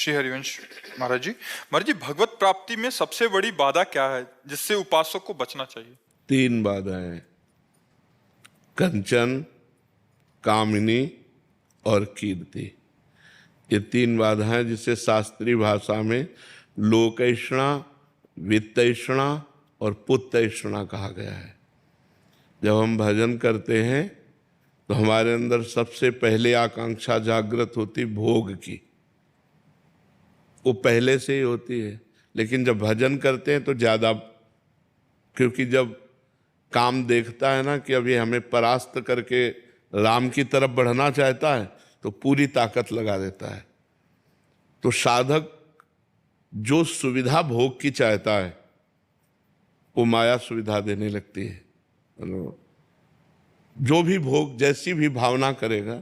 श्री हरिवंश महाराज जी। महाराज जी, भगवत प्राप्ति में सबसे बड़ी बाधा क्या है जिससे उपासक को बचना चाहिए? 3 बाधाएं, कंचन, कामिनी और कीर्ति। ये 3 बाधाएं जिसे शास्त्रीय भाषा में लोकैषणा, वित्तैषणा और पुत्तैषणा कहा गया है। जब हम भजन करते हैं तो हमारे अंदर सबसे पहले आकांक्षा जागृत होती भोग की, वो पहले से ही होती है। लेकिन जब भजन करते हैं तो ज़्यादा, क्योंकि जब काम देखता है ना कि अब ये हमें परास्त करके राम की तरफ बढ़ना चाहता है तो पूरी ताकत लगा देता है। तो साधक जो सुविधा भोग की चाहता है वो माया सुविधा देने लगती है। जो भी भोग, जैसी भी भावना करेगा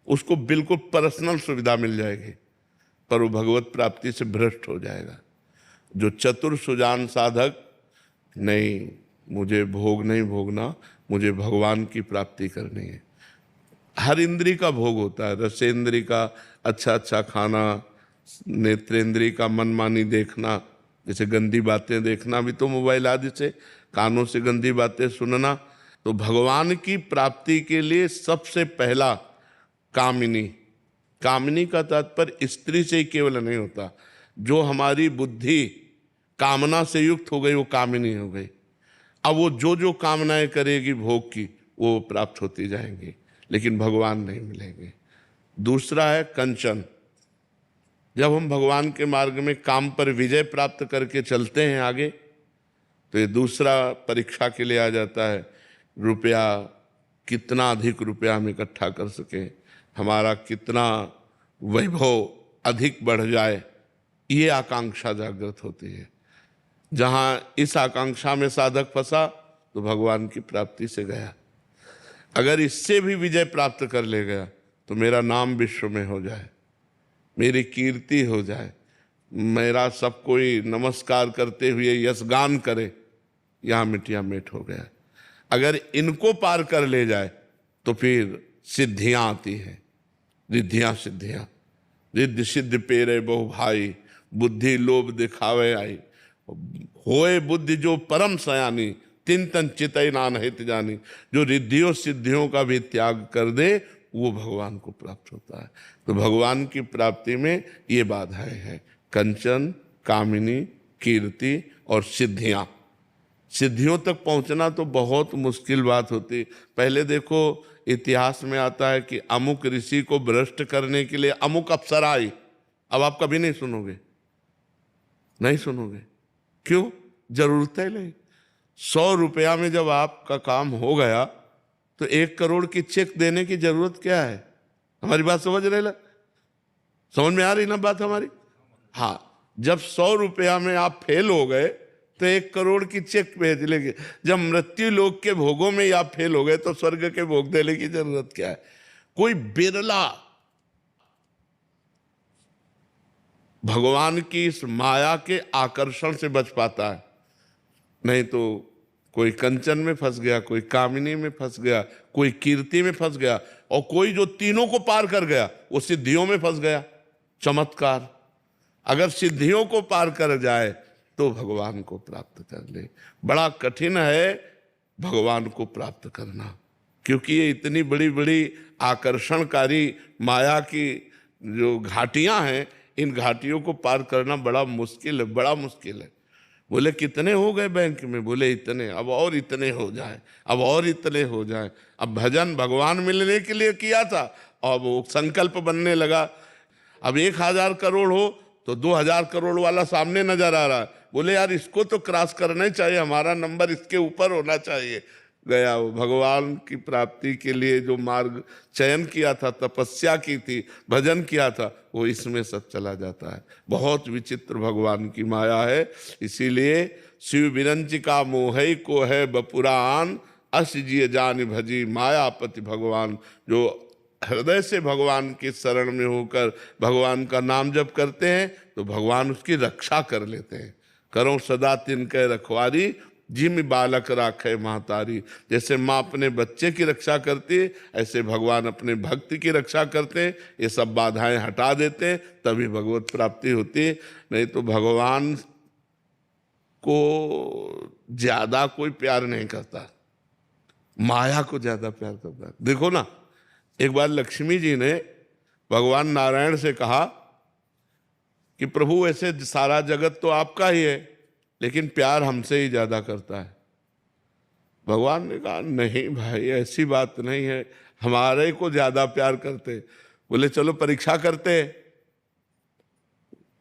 उसको बिल्कुल पर्सनल सुविधा मिल जाएगी, पर वो भगवत प्राप्ति से भ्रष्ट हो जाएगा। जो चतुर सुजान साधक, नहीं मुझे भोग नहीं भोगना, मुझे भगवान की प्राप्ति करनी है। हर इंद्री का भोग होता है, रसेंद्री का अच्छा अच्छा खाना, नेत्रेंद्री का मनमानी देखना, जैसे गंदी बातें देखना भी तो मोबाइल आदि से, कानों से गंदी बातें सुनना। तो भगवान की प्राप्ति के लिए सबसे पहला कामिनी। कामिनी का तात्पर्य स्त्री से ही केवल नहीं होता, जो हमारी बुद्धि कामना से युक्त हो गई वो कामिनी हो गई। अब वो जो जो कामनाएं करेगी भोग की वो प्राप्त होती जाएंगी, लेकिन भगवान नहीं मिलेंगे। दूसरा है कंचन। जब हम भगवान के मार्ग में काम पर विजय प्राप्त करके चलते हैं आगे, तो ये दूसरा परीक्षा के लिए आ जाता है। रुपया, कितना अधिक रुपया हम इकट्ठा कर सकें, हमारा कितना वैभव अधिक बढ़ जाए, ये आकांक्षा जागृत होती है। जहाँ इस आकांक्षा में साधक फंसा तो भगवान की प्राप्ति से गया। अगर इससे भी विजय प्राप्त कर ले गया तो मेरा नाम विश्व में हो जाए, मेरी कीर्ति हो जाए, मेरा सब कोई नमस्कार करते हुए यशगान करे, यहाँ मिटिया मेट हो गया। अगर इनको पार कर ले जाए तो फिर सिद्धियाँ आती हैं, रिद्धियाँ सिद्धियाँ। रिद्धि सिद्ध पेरे बहु भाई, बुद्धि लोभ दिखावे आई, होए बुद्धि जो परम सयानी, तिन तन चितई नान हित जानी। जो रिद्धियों सिद्धियों का भी त्याग कर दे वो भगवान को प्राप्त होता है। तो भगवान की प्राप्ति में ये बाधाएं हैं, कंचन, कामिनी, कीर्ति और सिद्धियां। सिद्धियों तक पहुंचना तो बहुत मुश्किल बात होती। पहले देखो इतिहास में आता है कि अमुक ऋषि को भ्रष्ट करने के लिए अमुक अप्सरा आई। अब आप कभी नहीं सुनोगे, नहीं सुनोगे। क्यों? जरूरत है नहीं। 100 रुपया में जब आपका काम हो गया तो 1 करोड़ की चेक देने की जरूरत क्या है? हमारी बात समझ रहे लग? समझ में आ रही ना बात हमारी? हाँ, जब 100 रुपया में आप फेल हो गए तो 1 करोड़ की चेक भेज लेंगे। जब मृत्यु लोक के भोगों में आप फेल हो गए तो स्वर्ग के भोग देने की जरूरत क्या है? कोई बिरला भगवान की इस माया के आकर्षण से बच पाता है, नहीं तो कोई कंचन में फंस गया, कोई कामिनी में फंस गया, कोई कीर्ति में फंस गया, और कोई जो तीनों को पार कर गया वो सिद्धियों में फंस गया। चमत्कार! अगर सिद्धियों को पार कर जाए तो भगवान को प्राप्त कर ले। बड़ा कठिन है भगवान को प्राप्त करना, क्योंकि ये इतनी बड़ी बड़ी आकर्षणकारी माया की जो घाटियां हैं, इन घाटियों को पार करना बड़ा मुश्किल है, बड़ा मुश्किल है। बोले कितने हो गए बैंक में? बोले इतने, अब और इतने हो जाए, अब और इतने हो जाए। अब भजन भगवान मिलने के लिए किया था और वो संकल्प बनने लगा। अब 1000 करोड़ हो तो 2000 करोड़ वाला सामने नजर आ रहा है। बोले यार इसको तो क्रॉस करना ही चाहिए, हमारा नंबर इसके ऊपर होना चाहिए। गया वो भगवान की प्राप्ति के लिए जो मार्ग चयन किया था, तपस्या की थी, भजन किया था, वो इसमें सब चला जाता है। बहुत विचित्र भगवान की माया है। इसीलिए शिव विरंचिका मोहई को है बपुरान, अस जिय जान भजी मायापति भगवान। जो हृदय से भगवान की शरण में होकर भगवान का नाम जप करते हैं तो भगवान उसकी रक्षा कर लेते हैं। करो सदा तिनके रखवारी, जिम बालक राखे महतारी। जैसे माँ अपने बच्चे की रक्षा करती है, ऐसे भगवान अपने भक्त की रक्षा करते हैं। ये सब बाधाएं हटा देते हैं, तभी भगवत प्राप्ति होती है। नहीं तो भगवान को ज्यादा कोई प्यार नहीं करता, माया को ज्यादा प्यार करता है। देखो ना, एक बार लक्ष्मी जी ने भगवान नारायण से कहा कि प्रभु ऐसे सारा जगत तो आपका ही है, लेकिन प्यार हमसे ही ज्यादा करता है। भगवान ने कहा नहीं भाई, ऐसी बात नहीं है, हमारे को ज्यादा प्यार करते। बोले चलो परीक्षा करते।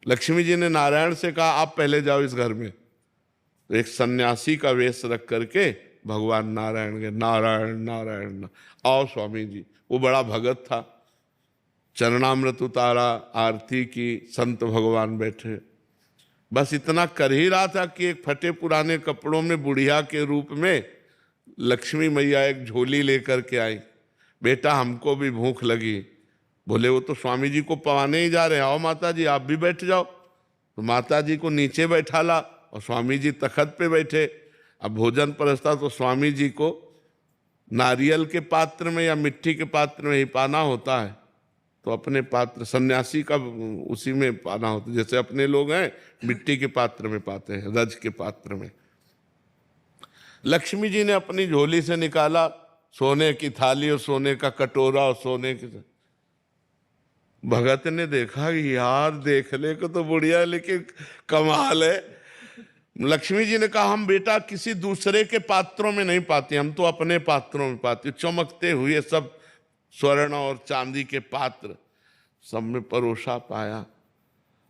लक्ष्मी जी ने नारायण से कहा आप पहले जाओ इस घर में। तो एक सन्यासी का वेश रख करके भगवान नारायण के नारायण नारायण आओ स्वामी जी। वो बड़ा भगत था, चरणामृत उतारा, आरती की, संत भगवान बैठे। बस इतना कर ही रहा था कि एक फटे पुराने कपड़ों में बुढ़िया के रूप में लक्ष्मी मैया एक झोली लेकर के आई। बेटा हमको भी भूख लगी। बोले वो तो स्वामी जी को पवाने ही जा रहे हैं, आओ माता जी आप भी बैठ जाओ। तो माता जी को नीचे बैठाला और स्वामी जी तखत पे बैठे। अब भोजन परसता तो स्वामी जी को नारियल के पात्र में या मिट्टी के पात्र में ही पाना होता है। तो अपने पात्र, सन्यासी का उसी में पाना होता है। जैसे अपने लोग हैं मिट्टी के पात्र में पाते हैं, रज के पात्र में। लक्ष्मी जी ने अपनी झोली से निकाला सोने की थाली और सोने का कटोरा और सोने की। भगत ने देखा कि यार देखने को तो बढ़िया है, लेकिन कमाल है। लक्ष्मी जी ने कहा हम बेटा किसी दूसरे के पात्रों में नहीं पाते, हम तो अपने पात्रों में पाते। चमकते हुए सब स्वर्ण और चांदी के पात्र सब में परोसा पाया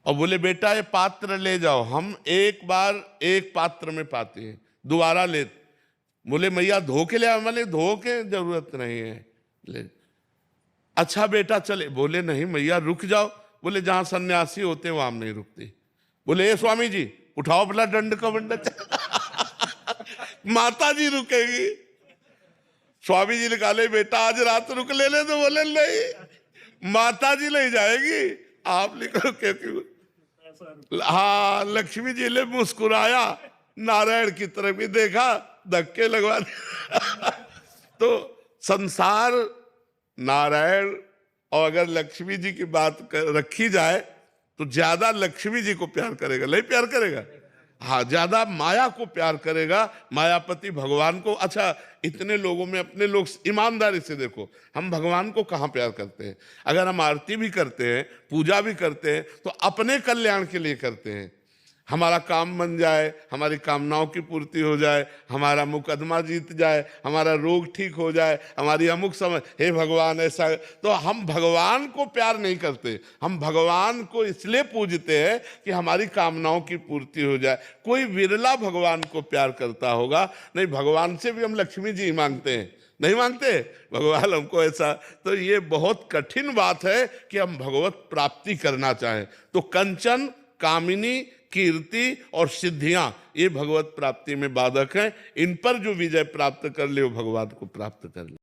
और बोले बेटा ये पात्र ले जाओ, हम एक बार एक पात्र में पाते हैं, दोबारा ले। बोले मैया धो के ले आओ। बोले धो के जरूरत नहीं है, ले। अच्छा बेटा चले। बोले नहीं मैया रुक जाओ। बोले जहां सन्यासी होते हैं वहां नहीं रुकते। बोले ए स्वामी जी उठाओ अपना दंड का बंडा। माता जी रुकेगी। स्वामी जी ने कहा ले बेटा आज रात रुक ले। तो बोले नहीं माता जी ले जाएगी, आप लिखो क्योंकि। हाँ लक्ष्मी जी ने मुस्कुराया, नारायण की तरफ भी देखा, धक्के लगवा दिए। तो संसार नारायण और अगर लक्ष्मी जी की बात रखी जाए तो ज्यादा लक्ष्मी जी को प्यार करेगा, नहीं प्यार करेगा। हाँ ज्यादा माया को प्यार करेगा, मायापति भगवान को। अच्छा इतने लोगों में अपने लोग ईमानदारी से देखो, हम भगवान को कहाँ प्यार करते हैं? अगर हम आरती भी करते हैं, पूजा भी करते हैं तो अपने कल्याण के लिए करते हैं। हमारा काम बन जाए, हमारी कामनाओं की पूर्ति हो जाए, हमारा मुकदमा जीत जाए, हमारा रोग ठीक हो जाए, हमारी अमुक समय, हे भगवान ऐसा। तो हम भगवान को प्यार नहीं करते, हम भगवान को इसलिए पूजते हैं कि हमारी कामनाओं की पूर्ति हो जाए। कोई विरला भगवान को प्यार करता होगा। नहीं, भगवान से भी हम लक्ष्मी जी मांगते हैं, नहीं मांगते भगवान हमको ऐसा। तो ये बहुत कठिन बात है कि हम भगवत प्राप्ति करना चाहें। तो कंचन, कामिनी, कीर्ति और सिद्धियां ये भगवत प्राप्ति में बाधक हैं। इन पर जो विजय प्राप्त कर ले वो भगवान को प्राप्त कर ले।